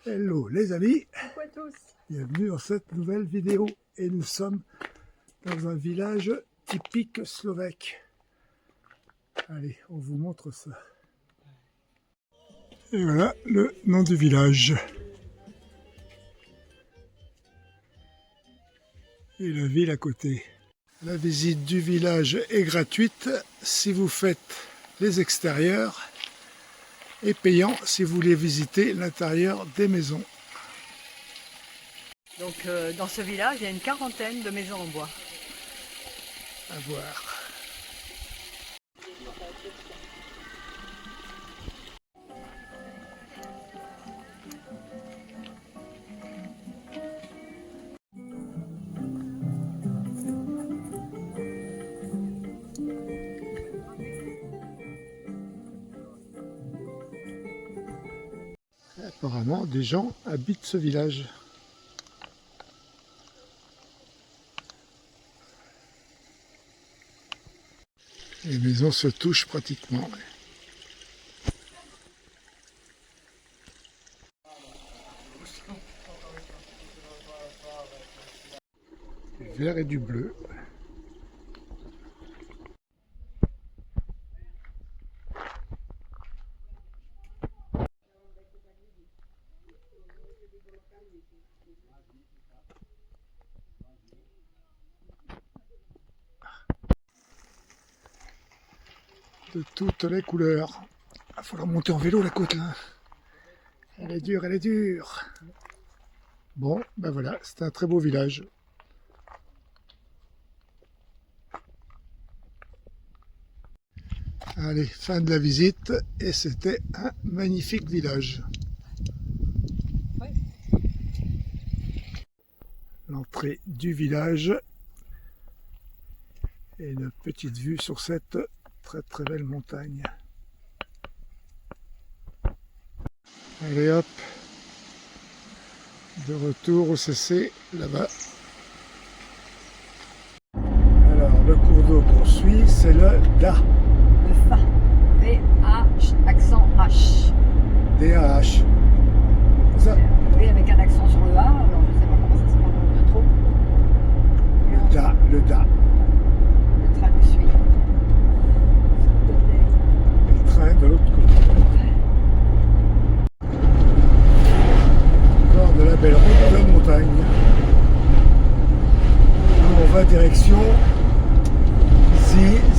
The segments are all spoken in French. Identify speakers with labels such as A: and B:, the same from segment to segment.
A: Hello les amis,
B: Coucou à tous.
A: bienvenue dans cette nouvelle vidéo et nous sommes dans un village typique slovaque. Allez, on vous montre ça. Et voilà le nom du village. Et la ville à côté. La visite du village est gratuite si vous faites les extérieurs et payant si vous voulez visiter l'intérieur des maisons.
B: Donc dans ce village, il y a une quarantaine de maisons en bois.
A: À voir. Apparemment, des gens habitent ce village. Les maisons se touchent pratiquement. Du vert et du bleu. De toutes les couleurs. Il faut la monter en vélo la côte là. Elle est dure, elle est dure. Bon, ben voilà, c'est un très beau village. Allez, fin de la visite et c'était un magnifique village.
B: Ouais.
A: L'entrée du village et une petite vue sur cette très belle montagne. Allez hop, de retour au CC là-bas. Alors le cours d'eau qu'on suit c'est le DA.
B: Le FA. V-A-H, accent H.
A: DAH. C'est ça?
B: Oui, avec un accent sur le A, alors je ne sais pas comment ça se prononce trop.
A: Le DA, le DA.
B: Le train nous suit.
A: Et le train de l'autre côté. Encore de la belle route de montagne. Nous on va direction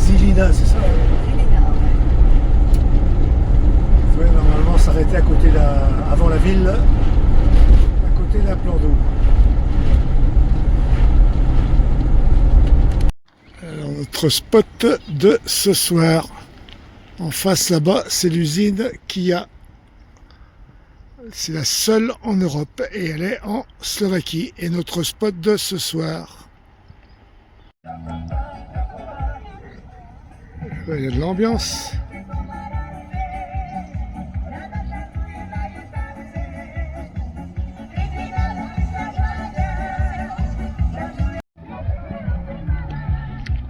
A: Žilina, c'est ça?
B: Žilina, ouais.
A: Il faudrait normalement s'arrêter à côté avant la ville, à côté d'un plan d'eau. Alors notre spot de ce soir, en face là-bas, c'est l'usine Kia. C'est la seule en Europe et elle est en Slovaquie. Et notre spot de ce soir. Il y a de l'ambiance.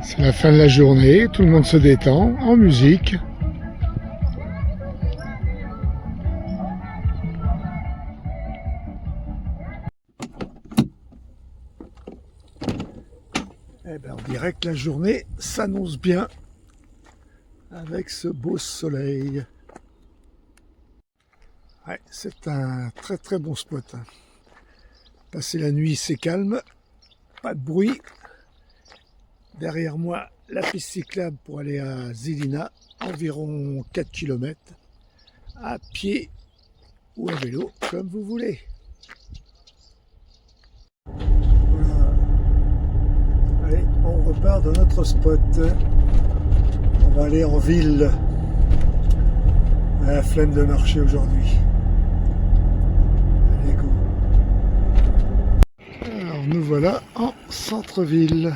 A: C'est la fin de la journée, tout le monde se détend en musique. Eh ben, on dirait que la journée s'annonce bien avec ce beau soleil. Ouais, c'est un très bon spot. Passer la nuit, c'est calme, pas de bruit. Derrière moi, la piste cyclable pour aller à Žilina, environ 4 km, à pied ou à vélo, comme vous voulez. Voilà. Allez, on repart dans notre spot. On va aller en ville. À la flemme de marcher aujourd'hui. Allez, go. Alors, nous voilà en centre-ville.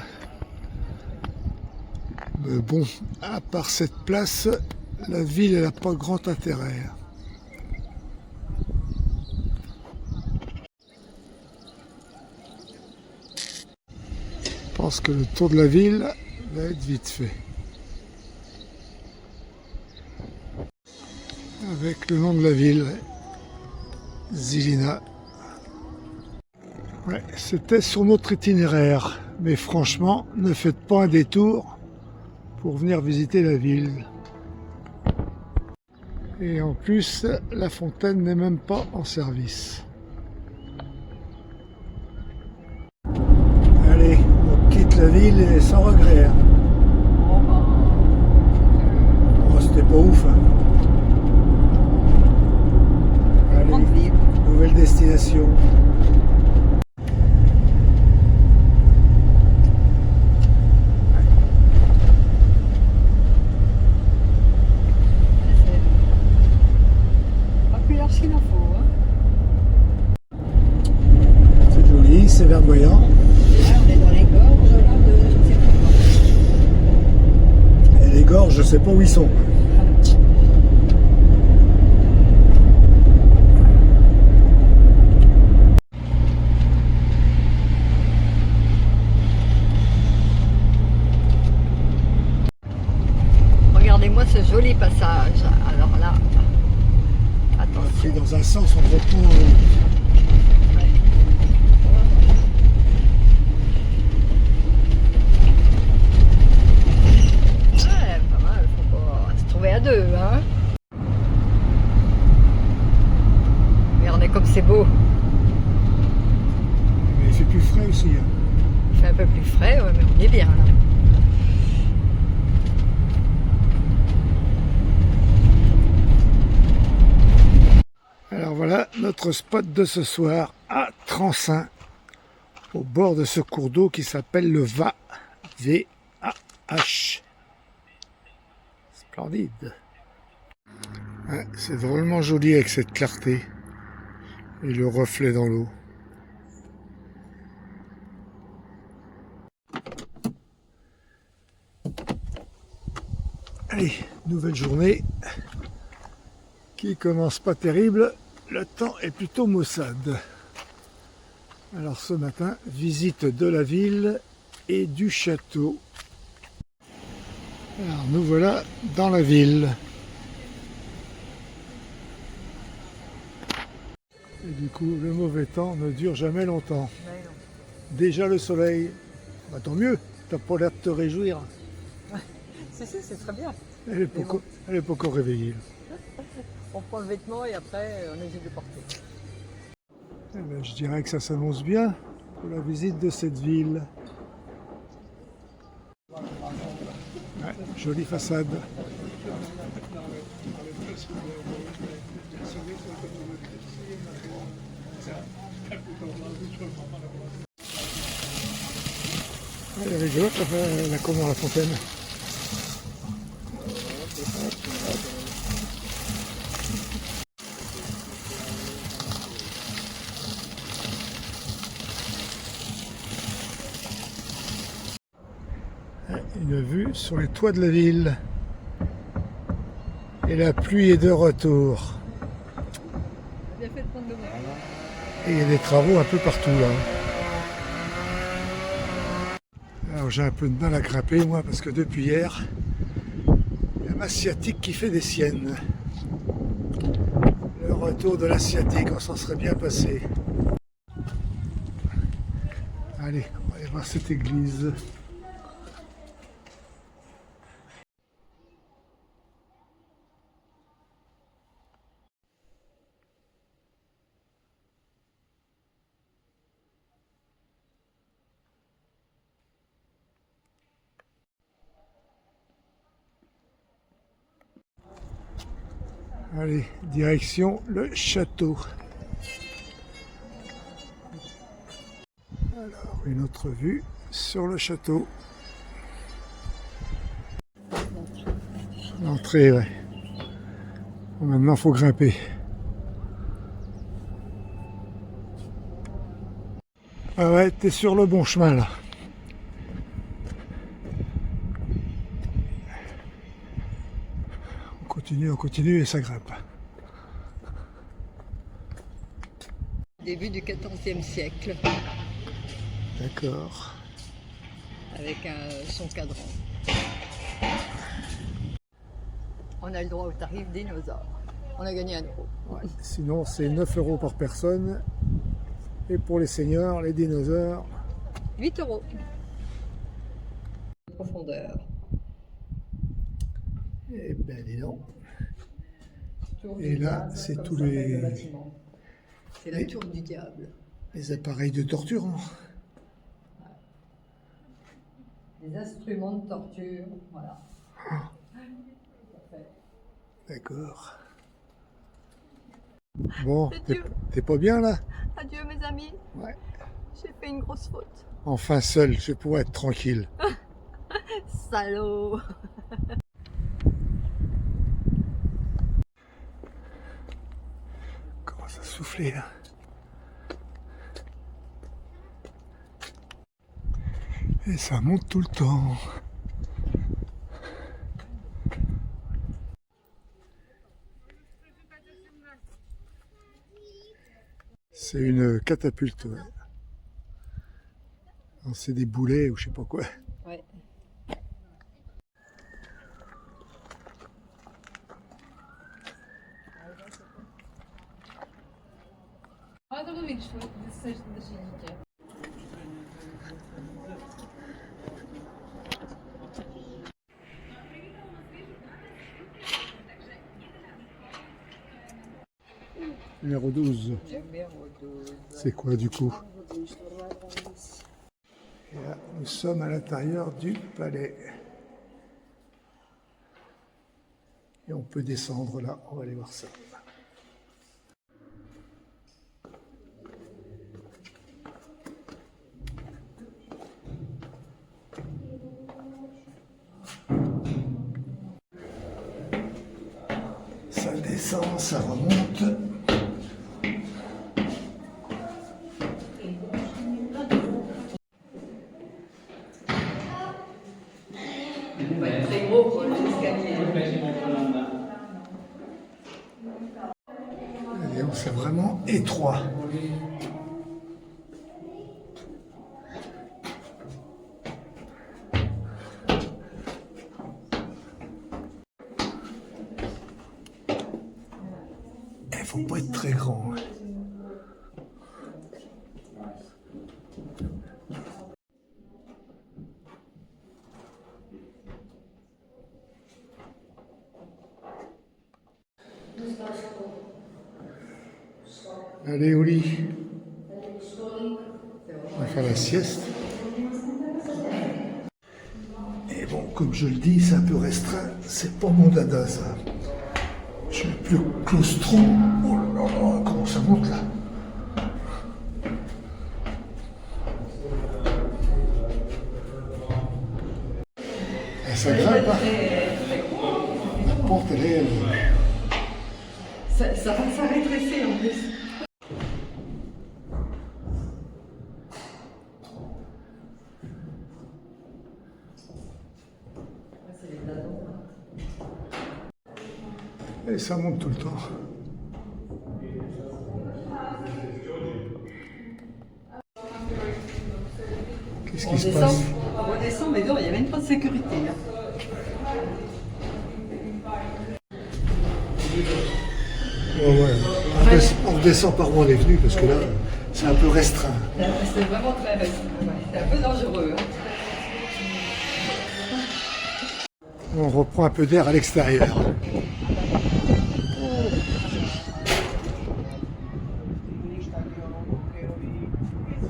A: Mais bon, à part cette place, la ville n'a pas grand intérêt. Je pense que le tour de la ville va être vite fait. Avec le nom de la ville. Žilina. Ouais, c'était sur notre itinéraire, mais franchement, ne faites pas un détour pour venir visiter la ville. Et en plus, la fontaine n'est même pas en service. Allez, on quitte la ville et sans regret. Hein. Oh, c'était pas ouf. Hein. Allez, nouvelle destination. C'est joli, c'est verdoyant.
B: Là, on est dans les gorges là, de je ne sais pas quoi.
A: Et les gorges, je sais pas où ils sont.
B: Regardez-moi ce joli passage. Alors là,
A: On a
B: attention.
A: pris dans un sens, on reprend.
B: Ouais, pas mal, faut pas se trouver à deux, hein. Regardez comme c'est beau.
A: Mais il fait plus frais aussi. Hein.
B: Il fait un peu plus frais, ouais, mais on est bien là.
A: Alors voilà notre spot de ce soir à Transin, au bord de ce cours d'eau qui s'appelle le Va, V-A-H. Splendide. Ouais, c'est drôlement joli avec cette clarté et le reflet dans l'eau. Allez, nouvelle journée qui commence pas terrible. Le temps est plutôt maussade. Alors ce matin, visite de la ville et du château. Alors nous voilà dans la ville. Et du coup, le mauvais temps ne dure jamais longtemps. Déjà le soleil, bah, tant mieux, t'as pas l'air de te réjouir.
B: Si, c'est très bien.
A: Elle est pas encore réveillée.
B: On prend le vêtement et après on essaie de porter.
A: Eh ben, je dirais que ça s'annonce bien pour la visite de cette ville. Ouais, jolie façade. Elle est rigolote la comment la fontaine. Une vue sur les toits de la ville. Et la pluie est de retour.
B: Bien fait de prendre de moi.
A: Et il y a des travaux un peu partout là. Alors j'ai un peu de mal à grimper moi parce que depuis hier, il y a ma sciatique qui fait des siennes. Le retour de la sciatique, on s'en serait bien passé. Allez, on va aller voir cette église. Allez, direction le château. Alors, une autre vue sur le château. L'entrée, ouais. Bon, maintenant, il faut grimper. Ah ouais, t'es sur le bon chemin, là. On continue et ça grimpe.
B: Début du XIVe siècle,
A: D'accord.
B: avec son cadran. On a le droit au tarif dinosaure. On a gagné 1 euro.
A: Ouais. Sinon, c'est 9 € par personne. Et pour les seniors, les dinosaures,
B: 8 euros. Profondeur.
A: eh ben dis donc.
B: Tour
A: Et
B: du
A: là,
B: diable,
A: c'est
B: comme
A: tous
B: s'appelle
A: les-
B: le bâtiment. C'est la
A: les-
B: tour du diable.
A: Les appareils de torture. Hein.
B: Les instruments de torture, voilà. Parfait.
A: D'accord. Bon,
B: Adieu.
A: t'es pas bien là?
B: Adieu mes amis,
A: Ouais.
B: j'ai fait une grosse faute.
A: Enfin seul, je pourrais être tranquille.
B: Salaud.
A: Comment ça souffler là? Et ça monte tout le temps. C'est une catapulte. Ouais. Non, c'est des boulets ou je sais pas quoi.
B: Ouais.
C: Hadi bu bir şu saçını dışarı.
A: Numéro 12. C'est quoi du coup? Et là, nous sommes à l'intérieur du palais. Et on peut descendre là, on va aller voir ça. Ça descend, ça remonte.
B: Très gros pour l'escalier.
A: Et c'est vraiment étroit. Il faut pas être très grand. Allez au lit. On va faire la sieste. Et bon, comme je le dis, c'est un peu restreint. C'est pas mon dada, ça. Je suis plus claustro. Oh là là là, comment ça monte là? Et ça grimpe, hein. La porte, elle est...
B: Ça va s'arrêter en plus. C'est les blasons.
A: Et ça monte tout le temps. Qu'est-ce qui se passe?
B: On redescend, mais non, il n'y a même pas de sécurité. Hein.
A: Ouais. On redescend par où on est venu parce que là, c'est un peu restreint.
B: C'est vraiment très restreint. Ouais. C'est un peu dangereux. Hein.
A: On reprend un peu d'air à l'extérieur.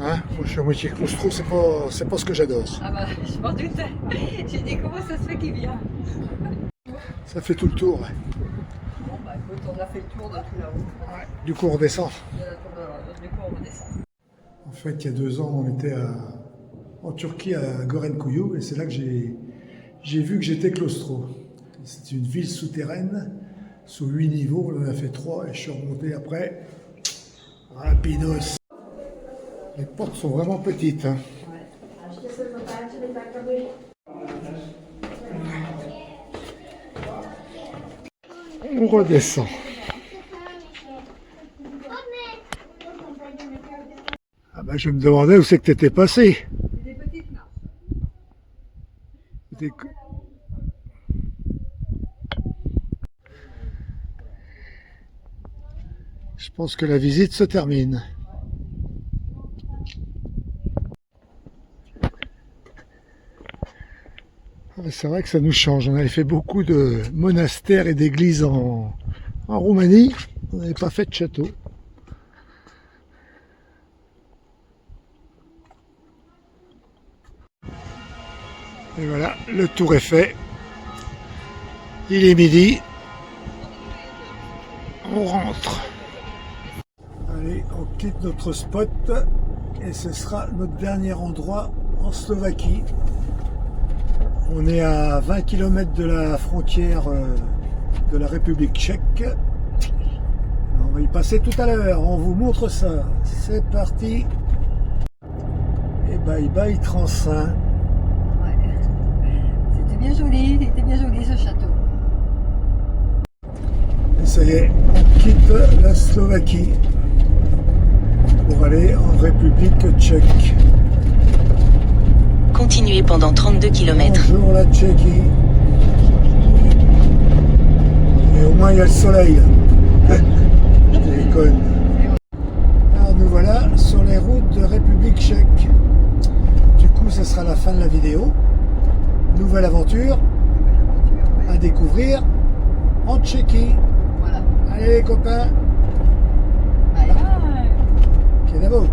A: Hein? Moi, je suis à moitié claustro, c'est pas ce que j'adore.
B: Ah bah, je m'en doutais. J'ai dit comment ça se fait qu'il vient.
A: Ça fait tout le tour. Ouais.
B: Bon bah écoute, on a fait le tour de tout là-haut.
A: Du coup, on redescend.
B: Du coup, on redescend.
A: En fait, il y a 2 ans, on était en Turquie à Görenkuyu et c'est là que j'ai vu que j'étais claustro. C'est une ville souterraine, sous 8 niveaux, on en a fait 3 et je suis remonté après. Rapidos. Les portes sont vraiment petites. Hein. On redescend. Ah bah je me demandais où c'est que t'étais passé.
B: C'est des petites marches.
A: pense que la visite se termine. C'est vrai que ça nous change. On avait fait beaucoup de monastères et d'églises en Roumanie. On n'avait pas fait de château. Et voilà, le tour est fait. Il est midi. On rentre. Allez, on quitte notre spot et ce sera notre dernier endroit en Slovaquie. On est à 20 km de la frontière de la République tchèque. On va y passer tout à l'heure, on vous montre ça. C'est parti. Et bye bye Transin.
B: Ouais. C'était bien joli ce château.
A: Et ça y est, on quitte la Slovaquie pour aller en République tchèque.
D: Continuez pendant 32 km.
A: Bonjour la Tchéquie. Et au moins il y a le soleil. Je déconne. Alors nous voilà sur les routes de République tchèque. Du coup, ce sera la fin de la vidéo. Nouvelle aventure à découvrir en Tchéquie.
B: Voilà.
A: Allez les copains,
B: Bye bye.
A: Kenavo.